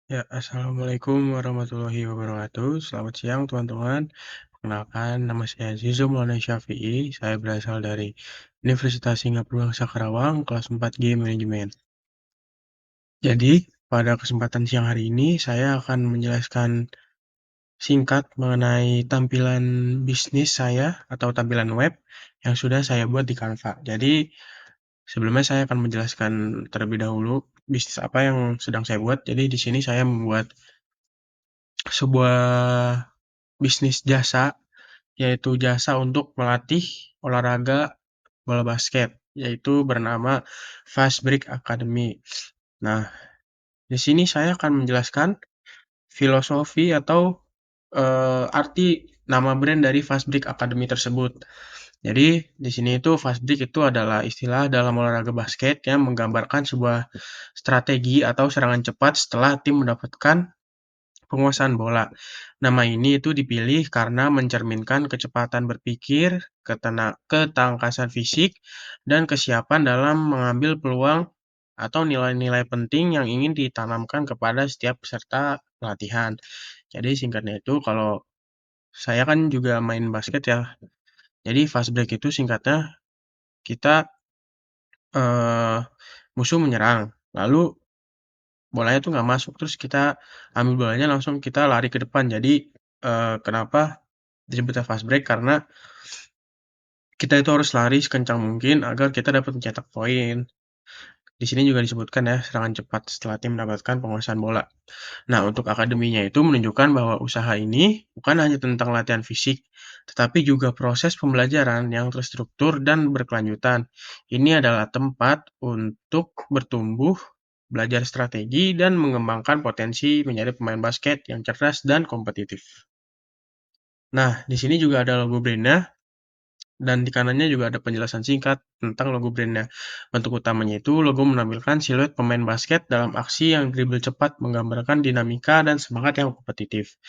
Ya, assalamualaikum warahmatullahi wabarakatuh. Selamat siang, teman-teman. Perkenalkan, nama saya Zizo Maulana Syafi'i. Saya berasal dari Universitas Singapura Bangsa Karawang, kelas 4G Manajemen. Jadi, pada kesempatan siang hari ini, saya akan menjelaskan singkat mengenai tampilan bisnis saya atau tampilan web yang sudah saya buat di Canva. Jadi, sebelumnya saya akan menjelaskan terlebih dahulu bisnis apa yang sedang saya buat. Jadi, di sini saya membuat sebuah bisnis jasa, yaitu jasa untuk melatih olahraga bola basket, yaitu bernama Fast Break Academy. Nah, di sini saya akan menjelaskan filosofi atau arti nama brand dari Fast Break Academy tersebut. Jadi, di sini itu fast break itu adalah istilah dalam olahraga basket yang menggambarkan sebuah strategi atau serangan cepat setelah tim mendapatkan penguasaan bola. Nama ini itu dipilih karena mencerminkan kecepatan berpikir, ketangkasan fisik, dan kesiapan dalam mengambil peluang atau nilai-nilai penting yang ingin ditanamkan kepada setiap peserta pelatihan. Jadi singkatnya itu kalau saya kan juga main basket ya. Jadi fast break itu singkatnya kita eh, musuh menyerang, lalu bolanya tuh nggak masuk, terus kita ambil bolanya langsung kita lari ke depan. Jadi kenapa disebutnya fast break? Karena kita itu harus lari sekencang mungkin agar kita dapat mencetak poin. Di sini juga disebutkan ya, serangan cepat setelah tim mendapatkan penguasaan bola. Nah, untuk akademinya itu menunjukkan bahwa usaha ini bukan hanya tentang latihan fisik, tetapi juga proses pembelajaran yang terstruktur dan berkelanjutan. Ini adalah tempat untuk bertumbuh, belajar strategi, dan mengembangkan potensi menjadi pemain basket yang cerdas dan kompetitif. Nah, di sini juga ada logo brandnya, dan di kanannya juga ada penjelasan singkat tentang logo brandnya. Bentuk utamanya itu logo menampilkan siluet pemain basket dalam aksi yang dribble cepat menggambarkan dinamika dan semangat yang kompetitif.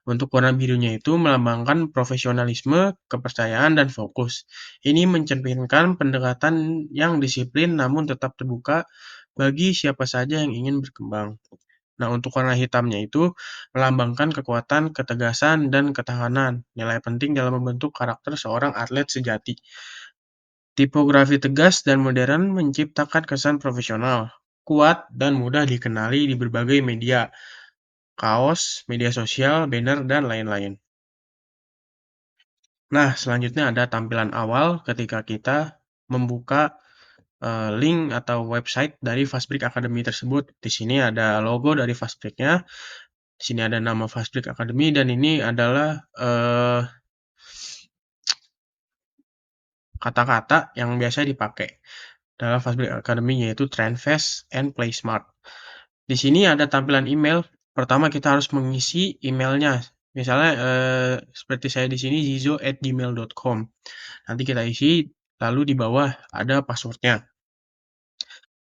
Untuk warna birunya itu melambangkan profesionalisme, kepercayaan, dan fokus. Ini mencerminkan pendekatan yang disiplin namun tetap terbuka bagi siapa saja yang ingin berkembang. Nah, untuk warna hitamnya itu melambangkan kekuatan, ketegasan, dan ketahanan, nilai penting dalam membentuk karakter seorang atlet sejati. Tipografi tegas dan modern menciptakan kesan profesional, kuat, dan mudah dikenali di berbagai media, kaos, media sosial, banner, dan lain-lain. Nah, selanjutnya ada tampilan awal ketika kita membuka link atau website dari Fastbreak Academy tersebut. Di sini ada logo dari Fastbreak-nya. Di sini ada nama Fast Break Academy dan ini adalah kata-kata yang biasa dipakai dalam Fast Break Academy yaitu Trend Fast and Play Smart. Di sini ada tampilan email. Pertama kita harus mengisi emailnya. Misalnya seperti saya di sini zizo@gmail.com. Nanti kita isi, lalu di bawah ada passwordnya.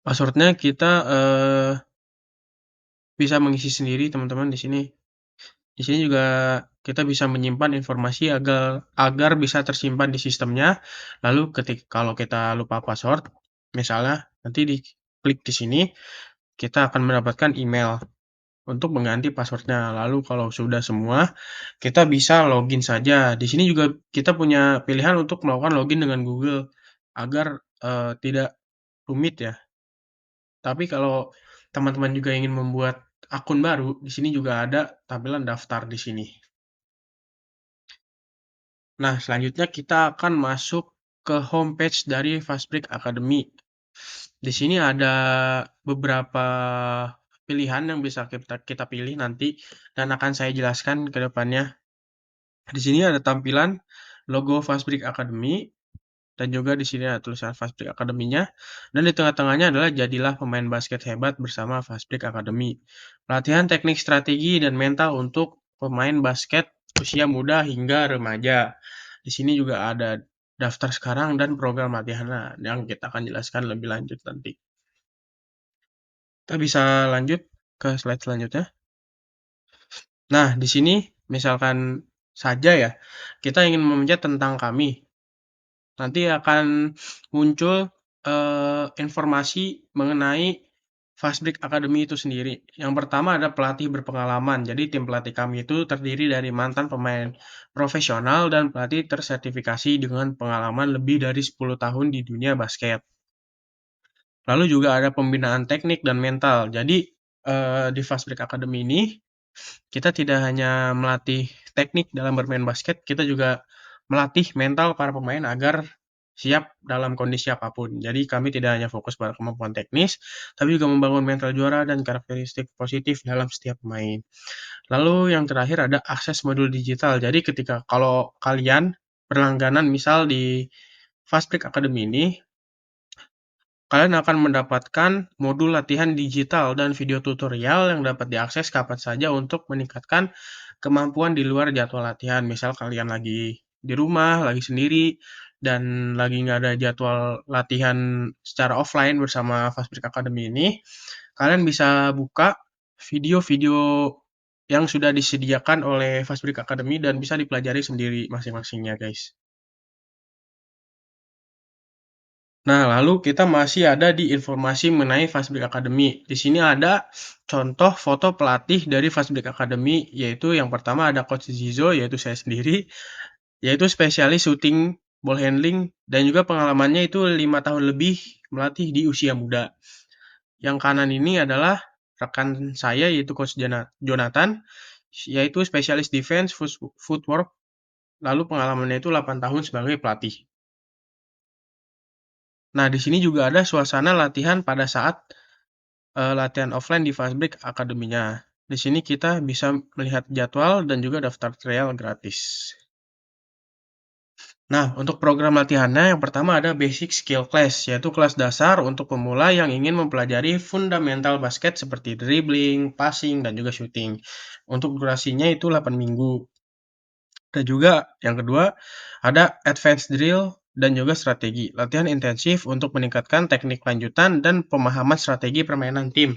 Passwordnya kita bisa mengisi sendiri teman-teman di sini. Di sini juga kita bisa menyimpan informasi agar agar bisa tersimpan di sistemnya. Lalu kalau kita lupa password, misalnya nanti diklik di sini, kita akan mendapatkan email untuk mengganti passwordnya. Lalu kalau sudah semua, kita bisa login saja. Di sini juga kita punya pilihan untuk melakukan login dengan Google agar tidak rumit ya. Tapi kalau teman-teman juga ingin membuat akun baru, di sini juga ada tampilan daftar di sini. Nah, selanjutnya kita akan masuk ke homepage dari Fastbreak Academy. Di sini ada beberapa pilihan yang bisa kita pilih nanti dan akan saya jelaskan ke depannya. Di sini ada tampilan logo Fastbreak Academy dan juga di sini ada tulisan Fastbreak Academy-nya dan di tengah-tengahnya adalah jadilah pemain basket hebat bersama Fastbreak Academy. Pelatihan teknik strategi dan mental untuk pemain basket usia muda hingga remaja. Di sini juga ada daftar sekarang dan program latihan yang kita akan jelaskan lebih lanjut nanti. Kita bisa lanjut ke slide selanjutnya. Nah, di sini misalkan saja ya, kita ingin memencet tentang kami. Nanti akan muncul informasi mengenai Fast Break Academy itu sendiri. Yang pertama ada pelatih berpengalaman. Jadi tim pelatih kami itu terdiri dari mantan pemain profesional dan pelatih tersertifikasi dengan pengalaman lebih dari 10 tahun di dunia basket. Lalu juga ada pembinaan teknik dan mental. Jadi di Fast Break Academy ini kita tidak hanya melatih teknik dalam bermain basket, kita juga melatih mental para pemain agar siap dalam kondisi apapun. Jadi kami tidak hanya fokus pada kemampuan teknis, tapi juga membangun mental juara dan karakteristik positif dalam setiap pemain. Lalu yang terakhir ada akses modul digital. Jadi ketika kalau kalian berlangganan misal di Fast Break Academy ini, kalian akan mendapatkan modul latihan digital dan video tutorial yang dapat diakses kapan saja untuk meningkatkan kemampuan di luar jadwal latihan. Misal kalian lagi di rumah, lagi sendiri, dan lagi nggak ada jadwal latihan secara offline bersama Fast Break Academy ini, kalian bisa buka video-video yang sudah disediakan oleh Fast Break Academy dan bisa dipelajari sendiri masing-masingnya, guys. Nah, lalu kita masih ada di informasi mengenai Fast Break Academy. Di sini ada contoh foto pelatih dari Fast Break Academy, yaitu yang pertama ada Coach Zizo, yaitu saya sendiri, yaitu spesialis shooting, ball handling, dan juga pengalamannya itu 5 tahun lebih melatih di usia muda. Yang kanan ini adalah rekan saya, yaitu Coach Jonathan, yaitu spesialis defense, footwork, lalu pengalamannya itu 8 tahun sebagai pelatih. Nah, di sini juga ada suasana latihan pada saat latihan offline di Fast Break Akademinya. Di sini kita bisa melihat jadwal dan juga daftar trial gratis. Nah, untuk program latihannya yang pertama ada Basic Skill Class, yaitu kelas dasar untuk pemula yang ingin mempelajari fundamental basket seperti dribbling, passing, dan juga shooting. Untuk durasinya itu 8 minggu. Dan juga yang kedua ada Advanced Drill dan juga strategi. Latihan intensif untuk meningkatkan teknik lanjutan dan pemahaman strategi permainan tim.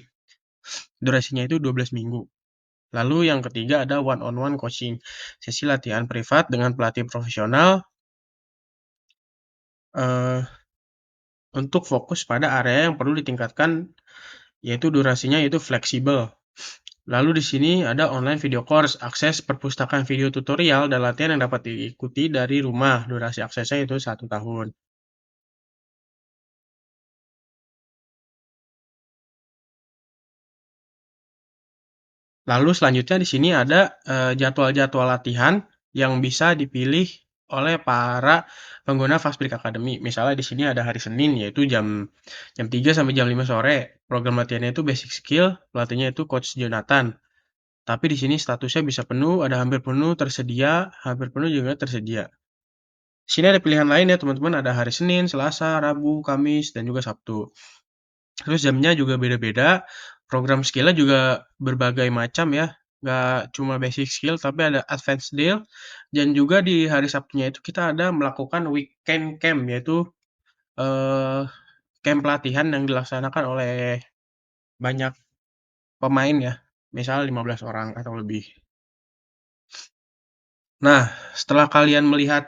Durasinya itu 12 minggu. Lalu yang ketiga ada one-on-one coaching, sesi latihan privat dengan pelatih profesional eh, untuk fokus pada area yang perlu ditingkatkan, yaitu durasinya itu fleksibel. Lalu di sini ada online video course, akses perpustakaan video tutorial dan latihan yang dapat diikuti dari rumah. Durasi aksesnya itu 1 tahun. Lalu selanjutnya di sini ada jadwal-jadwal latihan yang bisa dipilih oleh para pengguna Fast Break Academy. Misalnya di sini ada hari Senin yaitu jam jam 3 sampai jam 5 sore. Program latihannya itu basic skill, pelatihnya itu Coach Jonathan. Tapi di sini statusnya bisa penuh, ada hampir penuh, tersedia, hampir penuh juga tersedia. Di sini ada pilihan lain ya teman-teman, ada hari Senin, Selasa, Rabu, Kamis, dan juga Sabtu. Terus jamnya juga beda-beda, program skill-nya juga berbagai macam ya, nggak cuma basic skill tapi ada advanced skill, dan juga di hari Sabtunya itu kita ada melakukan weekend camp, yaitu eh, camp pelatihan yang dilaksanakan oleh banyak pemain ya, misal 15 orang atau lebih. Nah, setelah kalian melihat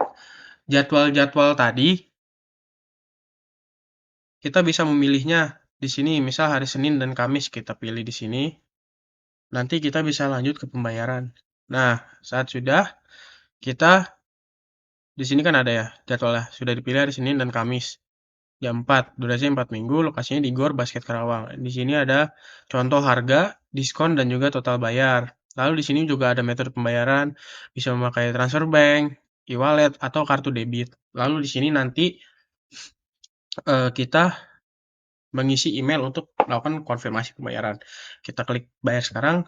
jadwal-jadwal tadi, kita bisa memilihnya di sini, misal hari Senin dan Kamis kita pilih di sini. Nanti kita bisa lanjut ke pembayaran. Nah, saat sudah, kita di sini kan ada ya jadwalnya. Sudah dipilih hari Senin dan Kamis. Jam 4, durasinya 4 minggu, lokasinya di Gor Basket Karawang. Di sini ada contoh harga, diskon, dan juga total bayar. Lalu di sini juga ada metode pembayaran, bisa memakai transfer bank, e-wallet, atau kartu debit. Lalu di sini nanti kita mengisi email untuk melakukan konfirmasi pembayaran. Kita klik bayar sekarang,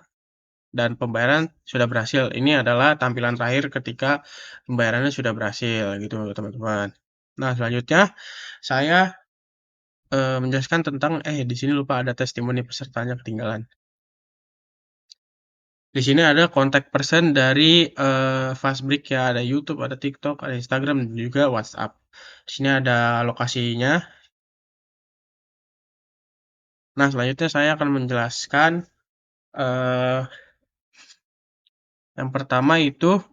dan pembayaran sudah berhasil. Ini adalah tampilan terakhir ketika pembayarannya sudah berhasil gitu, teman-teman. Nah, selanjutnya saya menjelaskan tentang di sini lupa ada testimoni pesertanya ketinggalan. Di sini ada kontak person dari Fastbrick ya, ada YouTube, ada TikTok, ada Instagram, dan juga WhatsApp. Di sini ada lokasinya. Nah, selanjutnya saya akan menjelaskan yang pertama itu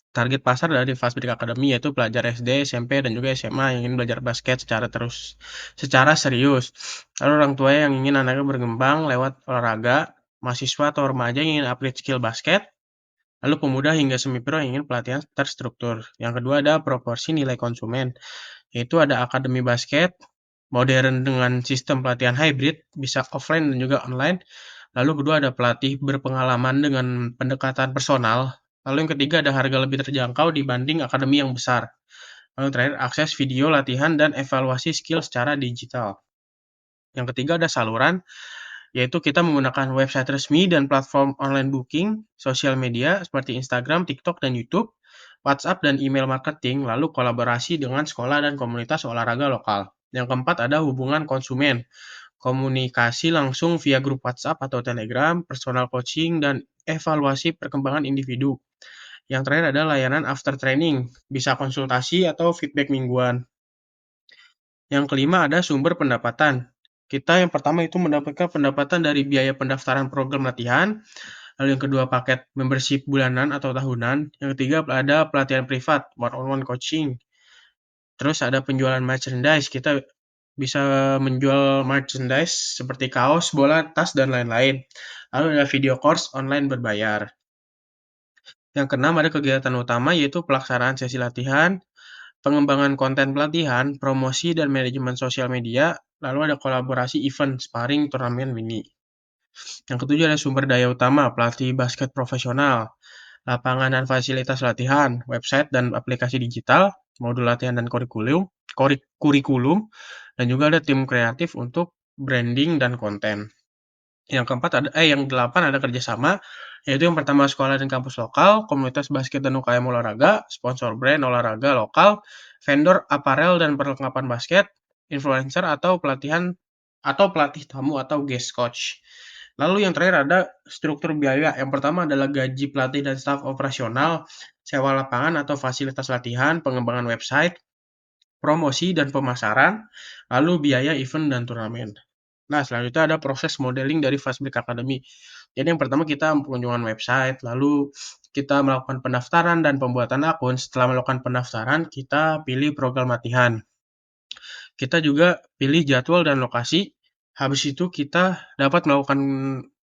Target pasar dari Fastbreak Academy yaitu pelajar SD, SMP, dan juga SMA yang ingin belajar basket secara serius. Lalu orang tua yang ingin anaknya berkembang lewat olahraga, mahasiswa atau remaja yang ingin upgrade skill basket, lalu pemuda hingga semi-pro yang ingin pelatihan terstruktur. Yang kedua ada proporsi nilai konsumen, yaitu ada akademi basket, modern dengan sistem pelatihan hybrid, bisa offline dan juga online. Lalu kedua ada pelatih berpengalaman dengan pendekatan personal. Lalu yang ketiga ada harga lebih terjangkau dibanding akademi yang besar. Lalu terakhir akses video latihan dan evaluasi skill secara digital. Yang ketiga ada saluran, yaitu kita menggunakan website resmi dan platform online booking, sosial media seperti Instagram, TikTok, dan YouTube, WhatsApp dan email marketing, lalu kolaborasi dengan sekolah dan komunitas olahraga lokal. Yang keempat ada hubungan konsumen, komunikasi langsung via grup WhatsApp atau Telegram, personal coaching, dan evaluasi perkembangan individu. Yang terakhir ada layanan after training, bisa konsultasi atau feedback mingguan. Yang kelima ada sumber pendapatan. Kita yang pertama itu mendapatkan pendapatan dari biaya pendaftaran program latihan, lalu yang kedua paket membership bulanan atau tahunan, yang ketiga ada pelatihan privat, one-on-one coaching, terus ada penjualan merchandise, kita bisa menjual merchandise seperti kaos, bola, tas, dan lain-lain. Lalu ada video course online berbayar. Yang keenam ada kegiatan utama yaitu pelaksanaan sesi latihan, pengembangan konten pelatihan, promosi dan manajemen sosial media, lalu ada kolaborasi event, sparring, turnamen mini. Yang ketujuh ada sumber daya utama, pelatih basket profesional, lapangan dan fasilitas latihan, website dan aplikasi digital, modul latihan dan kurikulum, dan juga ada tim kreatif untuk branding dan konten. Yang delapan ada kerjasama, yaitu yang pertama sekolah dan kampus lokal, komunitas basket dan UKM olahraga, sponsor brand olahraga lokal, vendor aparel dan perlengkapan basket, influencer atau pelatih tamu atau guest coach. Lalu yang terakhir ada struktur biaya. Yang pertama adalah gaji pelatih dan staf operasional, sewa lapangan atau fasilitas latihan, pengembangan website, promosi dan pemasaran, lalu biaya event dan turnamen. Nah, selanjutnya ada proses modeling dari Fastbreak Academy. Jadi yang pertama kita pengunjungan website, lalu kita melakukan pendaftaran dan pembuatan akun. Setelah melakukan pendaftaran, kita pilih program latihan. Kita juga pilih jadwal dan lokasi. Habis itu kita dapat melakukan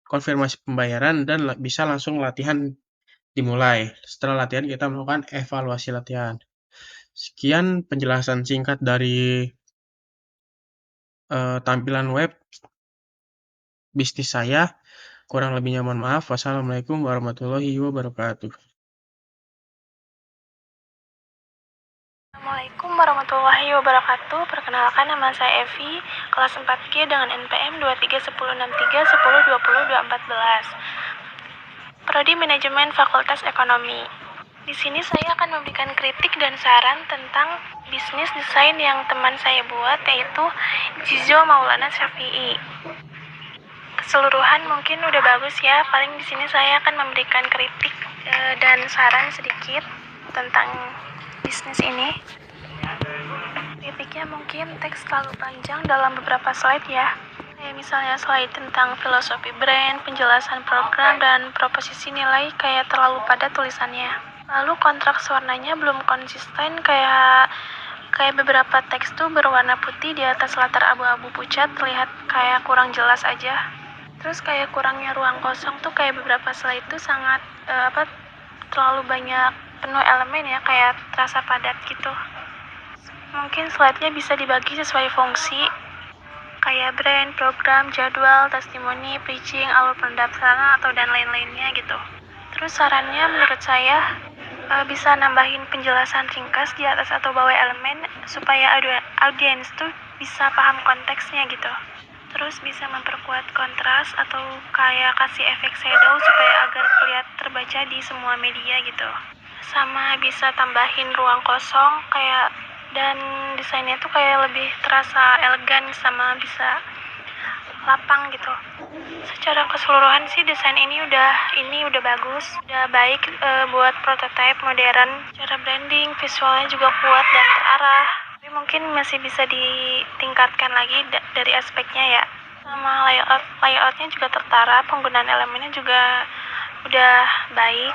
konfirmasi pembayaran dan bisa langsung latihan dimulai. Setelah latihan kita melakukan evaluasi latihan. Sekian penjelasan singkat dari tampilan web bisnis saya. Kurang lebihnya mohon maaf. Wassalamualaikum warahmatullahi wabarakatuh. Assalamualaikum warahmatullahi wabarakatuh. Perkenalkan, nama saya Evi, kelas 4G dengan NPM 23106310202414. Prodi Manajemen Fakultas Ekonomi. Di sini saya akan memberikan kritik dan saran tentang bisnis desain yang teman saya buat, yaitu Jizo Maulana Syafi'i. Keseluruhan mungkin udah bagus ya. Paling di sini saya akan memberikan kritik dan saran sedikit tentang bisnis ini. Kritiknya mungkin teks terlalu panjang dalam beberapa slide ya. Kayak misalnya slide tentang filosofi brand, penjelasan program, dan proposisi nilai kayak terlalu padat tulisannya. Lalu kontrak warnanya belum konsisten, kayak beberapa teks tuh berwarna putih di atas latar abu-abu pucat, terlihat kayak kurang jelas aja. Terus kayak kurangnya ruang kosong tuh kayak beberapa slide tuh sangat terlalu banyak penuh elemen ya, kayak terasa padat gitu. Mungkin slide-nya bisa dibagi sesuai fungsi, kayak brand, program, jadwal, testimoni, preaching, alur pendaftaran, atau dan lain-lainnya gitu. Terus sarannya menurut saya bisa nambahin penjelasan ringkas di atas atau bawah elemen supaya audiens tuh bisa paham konteksnya gitu. Terus bisa memperkuat kontras atau kayak kasih efek shadow supaya agar kelihatan terbaca di semua media gitu. Sama bisa tambahin ruang kosong kayak, dan desainnya tuh kayak lebih terasa elegan sama bisa lapang gitu. Secara keseluruhan sih desain ini udah bagus, udah baik buat prototipe modern. Cara branding, visualnya juga kuat dan terarah. Tapi mungkin masih bisa ditingkatkan lagi dari aspeknya ya. Sama layoutnya juga tertara, penggunaan elemennya juga udah baik.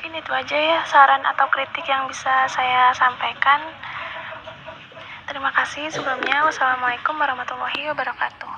Mungkin itu aja ya saran atau kritik yang bisa saya sampaikan. Terima kasih sebelumnya. Wassalamualaikum warahmatullahi wabarakatuh.